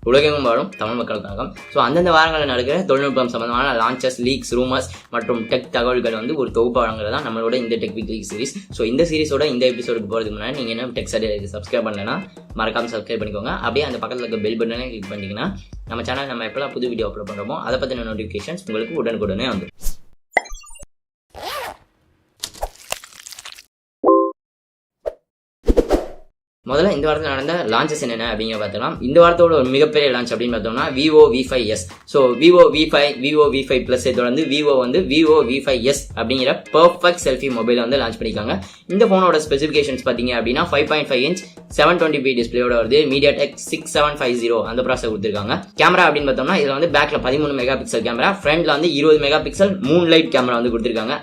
உலகெங்கும் வாழும் தமிழ் மக்களுக்காக அந்தந்த வாரங்களில் நடக்கிற தொழில்நுட்பம் சம்பந்தமான லான்ச்சஸ், லீக்ஸ், ரூமர்ஸ் மற்றும் டெக் தகவல்கள் வந்து ஒரு தொகுப்பு வழங்குறது தான் நம்மளோட இந்த டெக் வீக்லி சீரிஸ். இந்த சீரிஸோட இந்த எபிசோடுக்கு போகிறதுக்கு முன்னாடி நீங்கள் என்ன டெக் சர்டிஃபிகேட் சப்ஸ்கிரைப் பண்ணலன்னா மறக்காம சப்ஸ்கிரைப் பண்ணிக்கோங்க. அப்படியே அந்த பக்கத்தில் இருக்க பெல் பட்டனை கிளிக் பண்ணிங்கன்னா நம்ம சேனல் நம்ம எப்போலாம் புது வீடியோ அப்லோட் பண்ணுறோமோ அதை பற்றின நோட்டிஃபிகேஷன்ஸ் உங்களுக்கு உடனுக்குடனே வந்து. முதல்ல இந்த வாரத்தில் நடந்த லான்ச்சஸ் என்னென்ன அப்படிங்கிற பார்த்தலாம். இந்த வாரத்தோட ஒரு மிகப்பெரிய லான்ச் அப்படின்னு பார்த்தோம்னா Vivo V5s. Vivo V5, Vivo V5 Plus தொடர்ந்து Vivo V5s அப்படிங்கிற பர்ஃபெக்ட் செல்ஃபி மொபைல் வந்து லான்ச் பண்ணியிருக்காங்க. இந்த ஃபோனோட ஸ்பெசிஃபிகேஷன்ஸ் பார்த்தீங்க அப்படின்னா 5.5 inch 720p டிஸ்பிளேயோட வருது. MediaTek 6750 அந்த ப்ராசஸர் கொடுத்துருக்காங்க. கேமரா அப்படின்னு பார்த்தோம்னா இதில் வந்து பேக்ல 13 மெகா பிக்சல் கேமரா, ஃப்ரண்ட்ல வந்து 20 மெகா பிக்சல் மூன்லைட் கேமரா வந்து கொடுத்துருக்காங்க.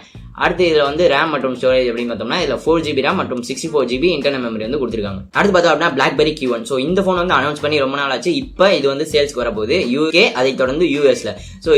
அடுத்து இதில் வந்து ரேம் மற்றும் ஸ்டோரேஜ் அப்படின்னு பார்த்தோம்னா இதில் 4GB ரேம் மற்றும் 64GB இன்டர்னல் மெமரி வந்து கொடுத்துருக்காங்க. அடுத்து பார்த்தோம் அப்படின்னா BlackBerry Q1. இந்த ஃபோன் வந்து அனௌன்ஸ் பண்ணி ரொம்ப நாள் ஆச்சு. இப்போ இது வந்து சேல்ஸ்க்கு வரப்போகுது UK, அதை தொடர்ந்து USல.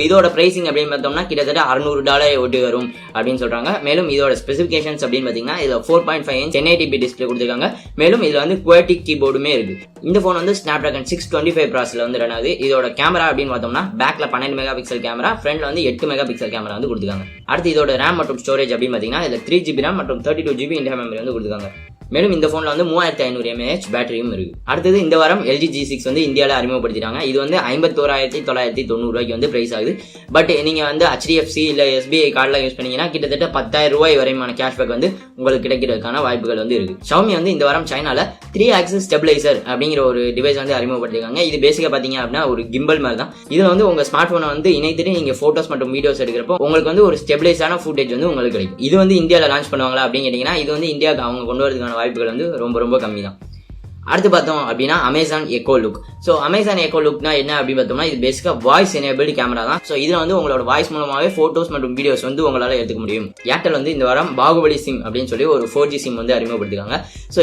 இதோட பிரைசிங் அப்படின்னு பார்த்தோம்னா கிட்டத்தட்ட $600 ஒட்டி வரும் அப்படின்னு சொல்றாங்க. மேலும் இதோட ஸ்பெசிஃபிகேஷன்ஸ் அப்படின்னு பார்த்தீங்கன்னா இதில் 4.5 inch 1080p டிஸ்பிளே கொடுத்துருக்காங்க. மேலும் இதில் வந்து QWERTY கீபோர்டுமே இருக்கு. இந்த ஃபோன் வந்து Snapdragon 625 ப்ராசஸர்ல வந்து ரன் ஆகுது. இதோட கேமரா அப்படின்னு பார்த்தோம்னா பேக்ல 12 மெகா பிக்சல் கேமரா, ஃப்ரண்ட்ல வந்து 8 மெகா பிக்சல் கேமரா வந்து கொடுத்துருக்காங்க. அடுத்து இதோட ரேம் மற்றும் ஸ்டோரேஜ் அப்படின்னு பார்த்தீங்கன்னா இதில் 3GB ரேம் மற்றும் 32GB இன்டர்னல் மெமரி வந்து கொடுத்துருக்காங்க. மேலும் இந்த ஃபோனில் வந்து 3500 mAh பேட்டரியும் இருக்கு. அடுத்தது இந்த வாரம் LG G6 வந்து இந்தியாவில் அறிமுகப்படுத்திட்டாங்க. இது வந்து 51,990 வந்து பிரைஸ் ஆகுது. பட் நீங்கள் வந்து HDFC இல்லை SBI கார்டெலாம் யூஸ் பண்ணீங்கன்னா கிட்டத்தட்ட 10,000 ரூபாய் வரையான கேஷ்பேக் வந்து உங்களுக்கு கிடைக்கிறதுக்கான வாய்ப்புகள் வந்து இருக்கு. Xiaomi வந்து இந்த வாரம் சைனால 3-axis ஸ்டெபிளைசர் அப்படிங்கிற ஒரு டிவைஸ் வந்து அறிமுகப்படுத்திருக்காங்க. இது பேசிக்காக பார்த்தீங்க அப்படின்னா ஒரு கிம்பல் மாதிரி தான். இதில் வந்து உங்கள் ஸ்மார்ட் ஃபோனை வந்து இணைத்துட்டு நீங்கள் ஃபோட்டோஸ் மற்றும் வீடியோஸ் எடுக்கிறப்போ உங்களுக்கு வந்து ஒரு ஸ்டெபிளைஸான ஃபுட்டேஜ் வந்து உங்களுக்கு கிடைக்கும். இது வந்து இந்தியாவில் லான்ச் பண்ணுவாங்களா அப்படின்னு கேட்டிங்கன்னா இது வந்து இந்தியாவுக்கு அவங்க கொண்டு வரதுக்கான வாய்ப்புகள் வந்து ரொம்ப கம்மி தான். அடுத்து பார்த்தோம் அப்படின்னா Amazon Echo Look. Amazon Echo Lookனா என்ன அப்படின்னு பார்த்தோம்னா இது பேசிக்கா வாய்ஸ் எனேபிள்டு கேமரா தான். இதுல வந்து உங்களோட வாய்ஸ் மூலமாவே போட்டோஸ் மற்றும் வீடியோஸ் வந்து உங்களால எடுத்துக்க முடியும். ஏர்டெல் வந்து இந்த வாரம் பாகுபலி சிம் அப்படின்னு சொல்லி ஒரு 4G சிம் வந்து அறிமுகப்படுத்திருக்காங்க.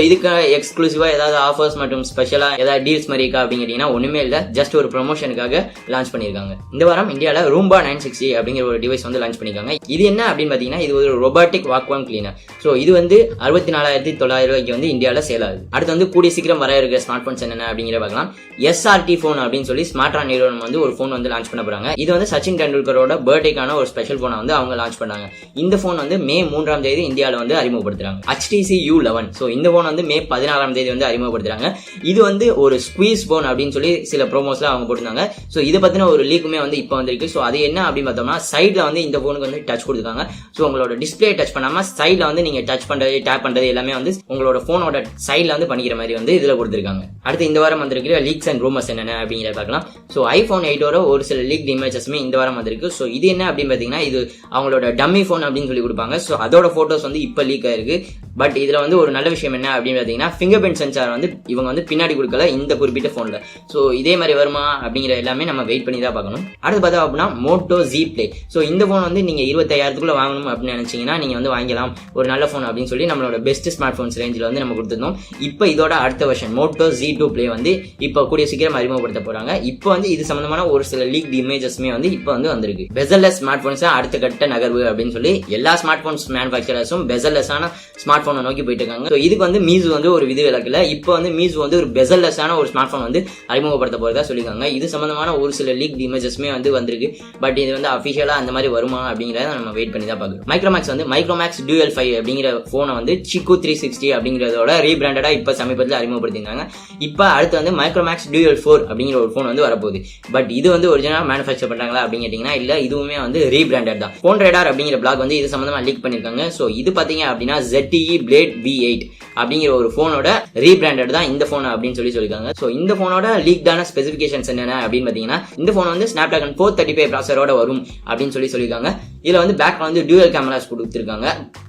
இதுக்கு எக்ஸ்க்ளூசிவா ஏதாவது ஆஃபர்ஸ் மற்றும் ஸ்பெஷலா ஏதாவது டீல்ஸ் மாதிரி இருக்கா அப்படின்னு கேட்டீங்கன்னா ஒண்ணுமே இல்லை, ஜஸ்ட் ஒரு ப்ரொமோஷனுக்காக லான்ச் பண்ணியிருக்காங்க. இந்த வாரம் இந்தியாவில் Roomba 960 அப்படிங்கிற ஒரு டிவைஸ் வந்து லான்ச் பண்ணிருக்காங்க. இது என்ன அப்படின்னு பார்த்தீங்கன்னா இது ஒரு ரொபாட்டிக் வாக்வாம் கிளீனர். இது வந்து 64,900 வந்து இந்தியாவில் சேல் ஆகுது. அடுத்து வந்து கூடிய சீக்கிரம் வர இருக்கிற ஸ்மார்ட் போன்ஸ் என்னென்ன அப்படிங்கிற பார்க்கலாம். SRT போன் அப்படின்னு சொல்லி ஸ்மார்ட்ரா நிறுவனம் வந்து ஒரு போன் வந்து லான்ச் பண்ண போறாங்க. இது வந்து சச்சின் டெண்டுல்கரோட பர்த்டேக்கான ஒரு ஸ்பெஷல் போனை வந்து அவங்க லான்ச் பண்ணாங்க. இந்த போன் வந்து மே 3ஆம் தேதி இந்தியாவில் வந்து அறிமுகப்படுத்துறாங்க. HTC U11. இந்த போன் வந்து மே 16ஆம் தேதி வந்து அறிமுகப்படுத்துறாங்க. இது வந்து ஒரு ஸ்குவீஸ் போன் அப்படின்னு சொல்லி சில ப்ரோமோஸ்ல அவங்க போட்டிருந்தாங்க. இதை பத்தின ஒரு லீக்குமே வந்து இப்போ வந்திருக்கு. அது என்ன அப்படின்னு பார்த்தோம்னா சைட்ல வந்து இந்த போனுக்கு வந்து டச் கொடுத்துருக்காங்க. உங்களோட டிஸ்பிளே டச் பண்ணாம சைட்ல வந்து நீங்க டச் பண்றது, டேப் பண்றது எல்லாமே வந்து உங்களோட போனோட சைட்ல வந்து பண்ணிக்கிற மாதிரி வந்து இதுல கொடுத்திருக்காங்க. அடுத்து இந்த வாரம் வந்திருக்கிற லீக்ஸ் அண்ட் ரூமர்ஸ் என்னென்ன அப்படிங்கிறத பார்க்கலாம். iPhone 8 ஒரு சில லீக் இமேஜஸ்மே இந்த வாரம் வந்திருக்கு. இது என்ன அப்படின்னு பார்த்தீங்கன்னா இது அவங்களோட டம்மி ஃபோன் அப்படின்னு சொல்லி கொடுப்பாங்க. அதோட போட்டோஸ் வந்து இப்போ லீக் ஆயிருக்கு. பட் இதுல வந்து ஒரு நல்ல விஷயம் என்ன அப்படின்னு பார்த்தீங்கன்னா ஃபிங்கர் பிரிண்ட் சென்சார் வந்து இவங்க வந்து பின்னாடி கொடுக்கல இந்த குறிப்பிட்ட போன்ல. இதே மாதிரி வருமா அப்படிங்கிற எல்லாமே நம்ம வெயிட் பண்ணி தான் பார்க்கணும். அடுத்து பார்த்தா அப்படின்னா Moto Z Play. இந்த போன் வந்து நீங்க 25,000க்குள்ள வாங்கணும் அப்படின்னு நினைச்சீங்கன்னா நீங்க வந்து வாங்கலாம், ஒரு நல்ல போன் அப்படின்னு சொல்லி நம்மளோட பெஸ்ட் ஸ்மார்ட் போன்ஸ் ரேஞ்சில் வந்து நம்ம கொடுத்துருந்தோம். இப்போ இதோட அடுத்த வெர்ஷன் Moto Z2 Play வந்து இப்போ கூடிய சீக்கிரம் அறிமுகப்படுத்த போறாங்க. இப்போ வந்து இது சம்பந்தமான ஒரு சில லீக் இமேஜஸ்மே வந்து இப்போ வந்து வந்திருக்கு. பெசல்லெஸ் ஸ்மார்ட் போன்ஸ் அடுத்த கட்ட நகர்வு அப்படின்னு சொல்லி எல்லா ஸ்மார்ட் போன்ஸ் மேனுஃபேக்சரர்ஸும் பெசல்லெஸ்ஸான ஸ்மார்ட் போனை நோக்கி போயிட்டு இருக்காங்க. இதுக்கு வந்து மீசு வந்து ஒரு விதி விலக்குல இப்போ வந்து மீசு வந்து ஒரு பெசல்லெஸ்ஸான ஒரு ஸ்மார்ட் போன் வந்து அறிமுகப்படுத்த போறதா சொல்லியிருக்காங்க. இது சம்பந்தமான ஒரு சில லீக் இமேஜஸ்மே வந்து வந்திருக்கு. பட் இது வந்து அபிஷியலா அந்த மாதிரி வருமா அப்படிங்கிறத நம்ம வெயிட் பண்ணி தான் பார்க்கணும். மைக்ரோமேக்ஸ் வந்து மைக்ரோமேக்ஸ் Dual 5 அப்படிங்கிற போனை வந்து Chico 360 அப்படிங்கிறதோட ரீபிராண்டடா இப்ப சமீபத்தில் அறிமுகப்படுத்திருக்காங்க. இப்ப அடுத்து வந்து மைக்ரோமேக்ஸ் Dual 4 அப்படிங்கிற ஒரு போன் வந்து வரப்போகுது. பட் இது வந்து ஒரிஜினலா மேனுஃபேக்சர் பண்றாங்களா அப்படின்னு கேட்டீங்கன்னா இல்ல, இதுவுமே வந்து ரீபிராண்டட் தான். போன் ரேடார் அப்படிங்கிற பிளாக் வந்து இது சம்பந்தமா லீக் பண்ணிருக்காங்க. இது பாத்தீங்க அப்படின்னா ZTE Blade V8 அப்படிங்கிற ஒரு போனோட ரீபிராண்டட் தான் இந்த போன் அப்படின்னு சொல்லியிருக்காங்க. இந்த போனோட லீக்டான ஸ்பெசிபிகேஷன்ஸ் என்னென்ன அப்படின்னு பாத்தீங்கன்னா இந்த போன் வந்து Snapdragon 435 ப்ராசஸரோட வரும் அப்படின்னு சொல்லியிருக்காங்க. இதுல வந்து பேக்ல வந்து டியூவல் கேமராஸ் கொடுத்திருக்காங்க.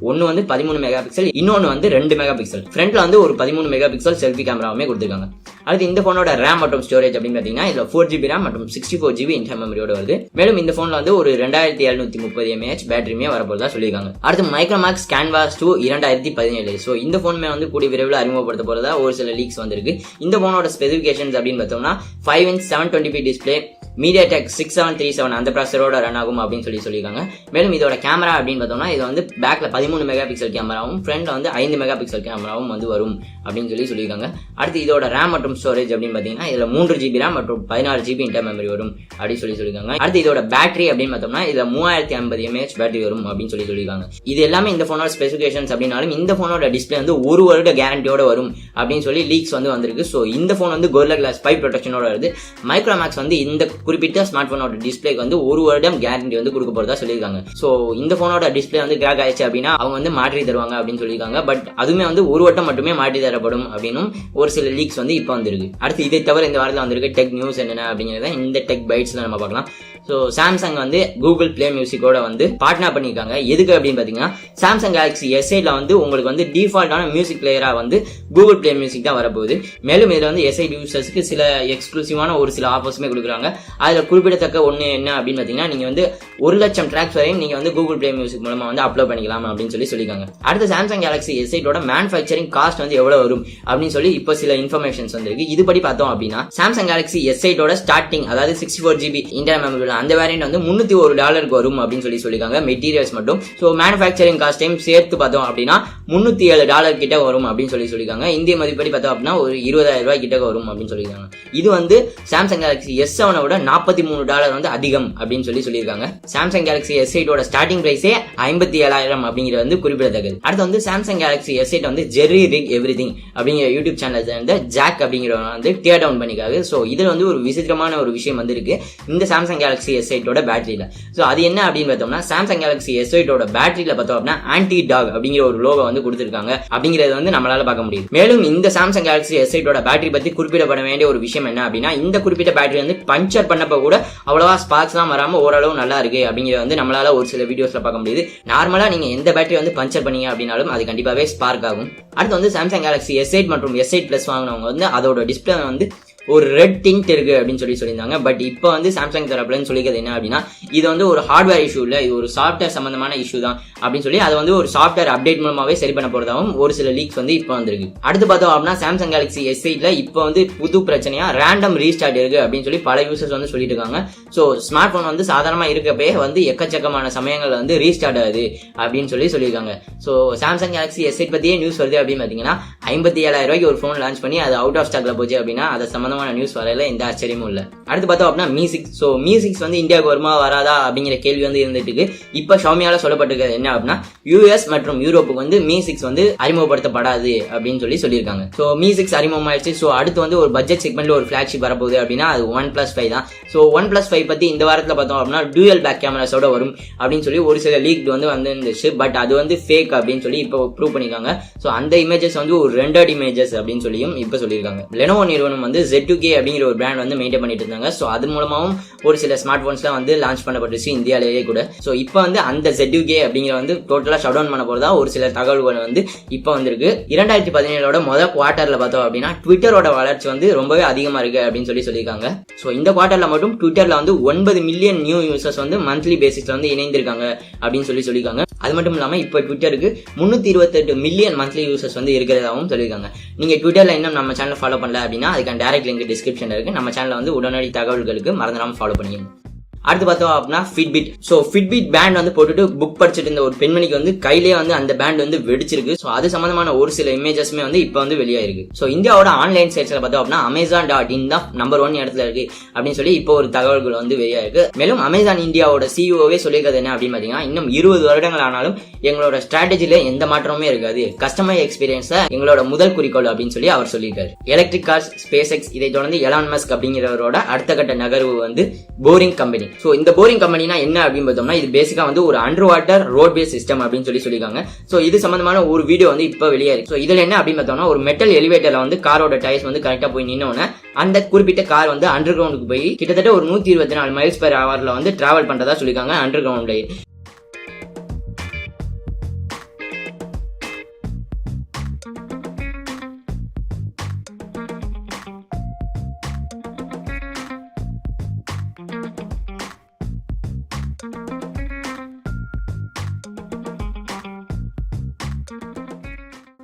ஒன்னு வந்து 13 மெகா பிக்சல், இன்னொன்னு வந்து 2 மெகா பிக்சல். ஃப்ரண்ட்ல வந்து ஒரு 13 மெகா பிக்சல் செல்ஃபி கேமராவுமே கொடுத்திருக்காங்க. அடுத்து இந்த போனோட ரேம் மற்றும் ஸ்டோரேஜ் அப்படின்னு பாத்தீங்கன்னா இதுல 4GB ரேம் மற்றும் 64GB இன்டர்னல் மெமரியோட வருது. மேலும் இந்த போன்ல வந்து ஒரு 2730 mAh பேட்டரியுமே வரப்போறதா சொல்லியிருக்காங்க. அடுத்து மைக்ரோமேக்ஸ் Canvas 2 2017. இந்த போனுமே வந்து கூடிய விரைவில் அறிமுகப்படுத்த போறதா ஒரு சில லீக்ஸ் வந்திருக்கு. இந்த போனோட ஸ்பெசிபிகேஷன்ஸ் அப்படின்னு பார்த்தோம்னா 5 inch 720p டிஸ்பிளே, MediaTek 6737 அந்த ப்ராசரோட ரன் ஆகும் அப்படின்னு சொல்லியிருக்காங்க. மேலும் இதோட கேமரா அப்படின்னு பார்த்தோம்னா இது வந்து பேக்ல 13 மெகா பிக்சல் கேமராவும் ஃப்ரண்ட்ல வந்து 5 மெகா பிக்சல் கேமராவும் வந்து வரும் அப்படின்னு சொல்லியிருக்காங்க. அடுத்து இதோட ரேம் மற்றும் ஸ்டோரேஜ் அப்படின்னு பார்த்தீங்கன்னா இதுல 3 GB ரேம் மற்றும் 16 GB இன்டர் மெமரி வரும் அப்படின்னு சொல்லியிருக்காங்க. அடுத்து இதோட பேட்டரி அப்படின்னு பார்த்தோம்னா இதுல 3050 mAh பேட்டரி வரும் அப்படின்னு சொல்லியிருக்காங்க. இது எல்லாமே இந்த போனோட ஸ்பெசிபிகேஷன்ஸ் அப்படின்னாலும் இந்த போனோட டிஸ்பிளே வந்து 1 வருட கேரண்டியோட வரும் அப்படின்னு சொல்லி லீக்ஸ் வந்து வந்திருக்கு. ஸோ இந்த போன் வந்து Gorilla Glass 5 ப்ரொடெக்ஷனோட வருது. மைக்ரோமேக்ஸ் வந்து இந்த குறிப்பிட்ட ஸ்மார்ட் போனோட டிஸ்பிளேக்கு வந்து 1 வருடம் கேரண்டி வந்து கொடுக்க போறதா சொல்லியிருக்காங்க. ஸோ இந்த போனோட டிஸ்பிளே வந்து கிராக் ஆயிடுச்சு அப்படின்னா அவங்க வந்து மாற்றி தருவாங்க அப்படின்னு சொல்லியிருக்காங்க. பட் அதுவுமே வந்து 1 வட்டம் மட்டுமே மாற்றி தரப்படும் அப்படின்னு ஒரு சில லீக்ஸ் வந்து இப்போ வந்திருக்கு. அடுத்து இதை தவிர இந்த வாரத்தில் வந்திருக்கு டெக் நியூஸ் என்னென்ன அப்படிங்கிறத இந்த டெக் பைட்ஸ்ல நம்ம பார்க்கலாம். ஸோ சாம்சங் வந்து கூகுள் பிளே மியூசிக்கோட வந்து பார்ட்னர் பண்ணியிருக்காங்க. எதுக்கு அப்படின்னு பார்த்தீங்கன்னா சாம்சங் கேலக்ஸி S8ல வந்து உங்களுக்கு வந்து டிஃபால்ட்டான மியூசிக் பிளேயரா வந்து கூகுள் பிளே மியூசிக் தான் வரப்போகுது. மேலும் இதில் வந்து S8 யூசர்ஸ்க்கு சில எக்ஸ்க்ளூசிவான ஒரு சில ஆஃபர்ஸுமே கொடுக்குறாங்க. அதில் குறிப்பிடத்தக்க ஒன்று என்ன அப்படின்னு பார்த்தீங்கன்னா நீங்கள் வந்து 1,00,000 ட்ராக்ஸ் வரையும் நீங்கள் வந்து கூகுள் பிளே மியூசிக் மூலமாக வந்து அப்லோட் பண்ணிக்கலாம் அப்படின்னு சொல்லியிருக்காங்க. அடுத்து சாம்சங் கேலக்ஸி S8ஓட மேனுஃபேக்சரிங் காஸ்ட் வந்து எவ்வளோ வரும் அப்படின்னு சொல்லி இப்போ சில இன்ஃபர்மேஷன்ஸ் வந்திருக்கு. இதுபடி பார்த்தோம் அப்படின்னா சாம்சங் கேலக்ஸி S8ஓட ஸ்டார்டிங் அதாவது 64 GB இன்டர்னல் மெமரி அந்த வேரியன்ட் வந்து $301 வரும் அப்படின்னு சொல்லியிருக்காங்க மெட்டீரியல்ஸ் மட்டும். ஸோ மேனுஃபேக்சரிங் காஸ்ட் டைம் சேர்த்து பார்த்தோம் அப்படின்னா $307 கிட்ட வரும் அப்படின்னு சொல்லியிருக்காங்க. இந்திய மதிப்படி பார்த்தோம் அப்படின்னா ஒரு $20,000 கிட்ட வரும் அப்படின்னு சொல்லியிருக்காங்க. இது வந்து சாம்சங் கேலக்ஸி S7 விட $43 வந்து அதிகம் அப்படின்னு சொல்லியிருக்காங்க. சாம்சங் கேலக்ஸி S8ஓட ஸ்டார்டிங் பிரைஸே 57,000 அப்படிங்கிறது வந்து குறிப்பிடத்தக்கது. அடுத்து வந்து சாம்சங் கேலக்ஸி S8 வந்து ஜெர்ரி ரிக் எவ்ரிதிங் அப்படிங்கிற யூடியூப் சேனல் வந்து ஜாக் அப்படிங்கிறவங்க வந்து டியர் டவுன் பண்ணிக்காங்க. ஸோ இதுல வந்து ஒரு விசித்திரமான ஒரு விஷயம் வந்து இருக்கு இந்த சாம்சங் கேலக்ஸி S8ஓட பேட்டரியில. ஸோ அது என்ன அப்படின்னு பார்த்தோம்னா சாம்சங் கேலக்ஸி S8ஓட பேட்டரியில பார்த்தோம் அப்படின்னா ஆன்டி டாக் அப்படிங்கிற ஒரு லோகோ வந்து கொடுத்திருக்காங்க அப்படிங்கிறது வந்து நம்மளால பார்க்க முடியும். மேலும் இந்த சாம்சங் கேலக்ஸி S8ஓட பேட்டரி பத்தி குறிப்பிடப்பட வேண்டிய ஒரு விஷயம் என்ன அப்படின்னா இந்த குறிப்பிட்ட பேட்டரி வந்து பஞ்சர் பண்ணப்ப கூட அவ்வளவா ஸ்பார்க்ஸ்லாம் வராம ஓரளவு நல்லா இருக்கு அப்படிங்கிறது வந்து நம்மளால ஒரு சில வீடியோஸ்ல பார்க்க முடியுது. நார்மலா நீங்க எந்த பேட்டரி வந்து பஞ்சர் பண்ணீங்க அப்படின்னாலும் அது கண்டிப்பாவே ஸ்பார்க் ஆகும். அடுத்து வந்து சாம்சங் கேலக்ஸி S8 மற்றும் S8 Plus வாங்கினவங்க வந்து அதோட டிஸ்பிளே வந்து ஒரு ரெட் டிங்ட் இருக்கு அப்படின்னு சொல்லியிருந்தாங்க. பட் இப்போ வந்து சாம்சங் தரப்புலன்னு சொல்லிக்கிறது என்ன அப்படின்னா இது வந்து ஒரு ஹார்ட்வேர் இஷ்யூ இல்லை, இது ஒரு சாஃப்ட்வேர் சம்பந்தமான இஷ்யூ தான் அப்படின்னு சொல்லி அதை வந்து ஒரு சாஃப்ட்வேர் அப்டேட் மூலமாவே சரி பண்ண போறதாகவும் ஒரு சில லீக்ஸ் வந்து இப்போ வந்திருக்கு. அடுத்து பார்த்தோம் அப்படின்னா சாம்சங் கேலக்ஸி S8ல இப்போ வந்து புது பிரச்சனையா ரேண்டம் ரீஸ்டார்ட் இருக்கு அப்படின்னு சொல்லி பல யூசர்ஸ் வந்து சொல்லிட்டு இருக்காங்க. ஸோ ஸ்மார்ட் போன் வந்து சாதாரணமா இருக்கப்பே வந்து எக்கச்சக்கமான சமயங்கள் வந்து ரீஸ்டார்ட் ஆகுது அப்படின்னு சொல்லியிருக்காங்க. ஸோ சாம்சங் கேலக்ஸி S8 பத்தியே நியூஸ் வருது அப்படின்னு பார்த்தீங்கன்னா $57,000 ஒரு போன் லான்ச் பண்ணி அது அவுட் ஆஃப் ஸ்டாக்ல போச்சு அப்படின்னா அதை சம்பந்தமான நியூஸ் வரல, எந்த ஆச்சரியமும் இல்ல. அடுத்து பார்த்தோம் அப்படின்னா Mi 6. ஸோ Mi 6 வந்து இந்தியாவுக்கு வருமா வராதா அப்படிங்கிற கேள்வி வந்து இருந்துட்டு இருக்கு. இப்போ ஷாமியால சொல்லப்பட்டிருக்கிறது என்ன அப்படின்னா US மற்றும் யூரோப்புக்கு வந்து Mi 6 வந்து அறிமுகப்படுத்தப்படாது அப்படின்னு சொல்லியிருக்காங்க. So Mi 6 அறிமுகமாயிடுச்சு. ஸோ அடுத்து வந்து ஒரு பட்ஜெட் செக்மெண்ட்ல ஒரு ஃபிளாக்ஷிப் வரப்போகுது அப்படின்னா அது OnePlus 5 தான். ஸோ OnePlus 5 பத்தி இந்த வாரத்துல பார்த்தோம் அப்படின்னா டூயல் பேக் கேமராஸோட வரும் அப்படின்னு சொல்லி ஒரு சில லீக் வந்து இருந்துச்சு. பட் அது வந்து ஃபேக் அப்படின்னு சொல்லி இப்போ ப்ரூவ் பண்ணிருக்காங்க. ஸோ அந்த இமேஜஸ் வந்து ஒரு ரெண்டர்ட் இமேஜஸ் அப்படின்னு சொல்லியும் இப்போ சொல்லியிருக்காங்க. லெனோவோ நிறுவனம் வந்து Z2K அப்படிங்கிற ஒரு பிராண்ட் வந்து மெயின்டைன் பண்ணிட்டு இருந்தாங்க. ஸோ அது மூலமாவும் ஒரு சில ஸ்மார்ட் போன்ஸ்லாம் வந்து லான்ச் பண்ணப்பட்டுச்சு இந்தியாவிலேயே கூட. ஸோ இப்போ வந்து அந்த Z2K அப்படிங்கிற வந்து டோட்டலா ஷட் டவுன் பண்ண போறதா ஒரு சில தகவல்கள் வந்து இப்போ வந்திருக்கு. 2017 முதல் குவார்டர்ல பார்த்தோம் அப்படின்னா ட்விட்டரோட வளர்ச்சி வந்து ரொம்பவே அதிகமா இருக்கு அப்படின்னு சொல்லியிருக்காங்க. ஸோ இந்த குவார்டர்ல மட்டும் ட்விட்டர்ல வந்து 9 மில்லியன் நியூ யூசர்ஸ் வந்து மந்த்லி பேசிஸ்ல வந்து இணைந்திருக்காங்க அப்படின்னு சொல்லியிருக்காங்க. அது மட்டும் இல்லாம இப்போ ட்விட்டருக்கு 328 மில்லியன் மந்த்லி யூசர்ஸ் வந்து இருக்கிறதாகவும் சொல்லியிருக்காங்க. நீங்க ட்விட்டர்ல இன்னும் நம்ம சேனல் ஃபாலோ பண்ணல அப்படின்னா அதுக்கான டைரக்ட் லிங்க் டிஸ்கிரிப்ஷன்ல இருக்கு. நம்ம சேனலை வந்து உடனடி தகவல்களுக்கு மறந்துடாம ஃபாலோ பண்ணிக்கணும். அடுத்து பார்த்தோம் அப்படின்னா ஃபிட்பிட். ஸோ ஃபிட்பிட் பேண்ட் வந்து போட்டுட்டு புக் படிச்சுட்டு இருந்த ஒரு பெண்மணிக்கு வந்து கையிலேயே வந்து அந்த பேண்ட் வந்து வெடிச்சிருக்கு. ஸோ அது சம்பந்தமான ஒரு சில இமேஜஸ்மே வந்து இப்போ வந்து வெளியாயிருக்கு. ஸோ இந்தியாவோட ஆன்லைன் சைட்ஸ்ல பார்த்தோம் அப்படின்னா Amazon.in தான் நம்பர் 1 இடத்துல இருக்கு அப்படின்னு சொல்லி இப்போ ஒரு தகவல்கள் வந்து வெளியாயிருக்கு. மேலும் Amazon இந்தியாவோட சிஇஓவே சொல்லியிருக்கிறது என்ன அப்படின்னு பார்த்தீங்கன்னா இன்னும் 20 வருடங்கள் ஆனாலும் எங்களோட ஸ்ட்ராட்டஜில எந்த மாற்றமுமே இருக்காது, கஸ்டமர் எக்ஸ்பீரியன்ஸ் எங்களோட முதல் குறிக்கோள் அப்படின்னு சொல்லி அவர் சொல்லியிருக்காரு. எலக்ட்ரிக் கார்ஸ், SpaceX இதை தொடர்ந்து எலான் மஸ்க் அப்படிங்கிறவரோட அடுத்த கட்ட நகர்வு வந்து போரிங் கம்பெனி. ஸோ இந்த போரிங் கம்பெனினா என்ன அப்படின்னு பார்த்தோம்னா இது பேசிக்கா வந்து ஒரு under water road base system அப்படின்னு சொல்லியிருக்காங்க. ஸோ இது சம்பந்தமான ஒரு வீடியோ வந்து இப்போ வெளியாயிருக்கு. ஸோ இதுல என்ன அப்படின்னு பார்த்தோம்னா ஒரு மெட்டல் எலிவேட்டர்ல வந்து காரோட டயர்ஸ் வந்து கரெக்டா போய் நின்னோன்னு அந்த குறிப்பிட்ட கார் வந்து அண்டர் கிரவுண்டுக்கு போய் கிட்டத்தட்ட ஒரு 124 மைல்ஸ் பெர் ஹவர்ல வந்து டிராவல் பண்றதா சொல்லியிருக்காங்க அண்டர் கிரவுண்ட்ல.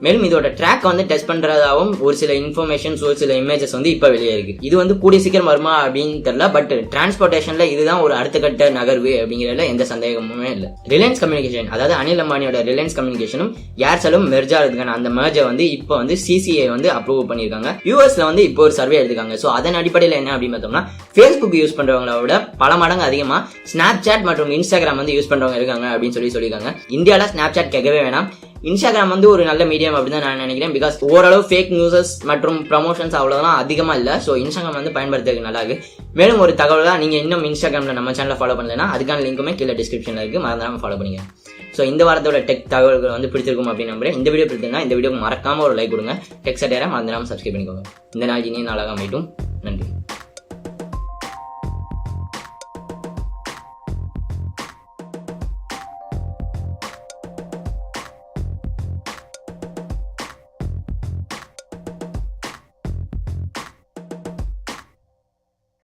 மேலும் இதோட ட்ராக் வந்து டெஸ்ட் பண்றதாவும் ஒரு சில இன்ஃபர்மேஷன்ஸ் ஒரு சில இமேஜஸ் வந்து இப்ப வெளியே இருக்கு. இது வந்து கூடிய சீக்கிரம் வருமா அப்படின்னு தெரியல. பட் டிரான்ஸ்போர்டேஷன்ல இதுதான் ஒரு அடுத்த கட்ட நகர்வு அப்படிங்கறதுல எந்த சந்தேகமுமே இல்லை. ரிலையன்ஸ் கம்யூனிகேஷன், அதாவது அனில் அம்பானியோட ரிலையன்ஸ் கம்யூனிகேஷனும் ஏர்செலும் மெர்ஜ் ஆகிறதுக்கான அந்த மெர்ஜை வந்து இப்போ வந்து சிசிஐ வந்து அப்ரூவ் பண்ணிருக்காங்க. யூஎஸ்ல வந்து இப்போ ஒரு சர்வே எடுத்துக்காங்க. ஸோ அதன் அடிப்படையில் என்ன அப்படின்னு பார்த்தோம்னா, ஃபேஸ்புக் யூஸ் பண்றவங்கள விட பல மடங்கு அதிகமா ஸ்னாப்சாட் மற்றும் இன்ஸ்டாகிராம் வந்து யூஸ் பண்றவங்க இருக்காங்க அப்படின்னு சொல்லியிருக்காங்க. இந்தியாவில் ஸ்னாப்சாட் கேட்கவே வேணாம். இன்ஸ்டாகிராம் வந்து ஒரு நல்ல மீடியம் அப்படின்னு தான் நான் நினைக்கிறேன். பிகாஸ் ஓரளவு ஃபேக் நியூஸஸ் மற்றும் ப்ரமோஷன்ஸ் அவ்வளோதான் அதிகமாக இல்லை. ஸோ இன்ஸ்டாகிராம் வந்து பயன்படுத்துறதுக்கு நல்லா இருக்கு. மேலும் ஒரு தகவல் தான், நீங்கள் இன்னும் இன்ஸ்டாகிராமில் நம்ம சேனலை ஃபாலோ பண்ணலைன்னா அதுக்கான லிங்க்குமே கீழே டிஸ்கிரிப்ஷனில் இருக்குது, மறந்துடாமல் ஃபாலோ பண்ணிங்க. ஸோ இந்த வாரத்தோட டெக் தகவல்கள் வந்து பிடிச்சிருக்கும் அப்படின்னு நம்புறேன். இந்த வீடியோ பிடிச்சிருந்தா இந்த வீடியோக்கு மறக்காம ஒரு லைக் கொடுங்க. டெக் சட்டேரை மறந்துடாமல் சப்ஸ்கிரைப் பண்ணிக்கோங்க. இந்த நாள் இனியும் நாளாக அமையட்டும். நன்றி.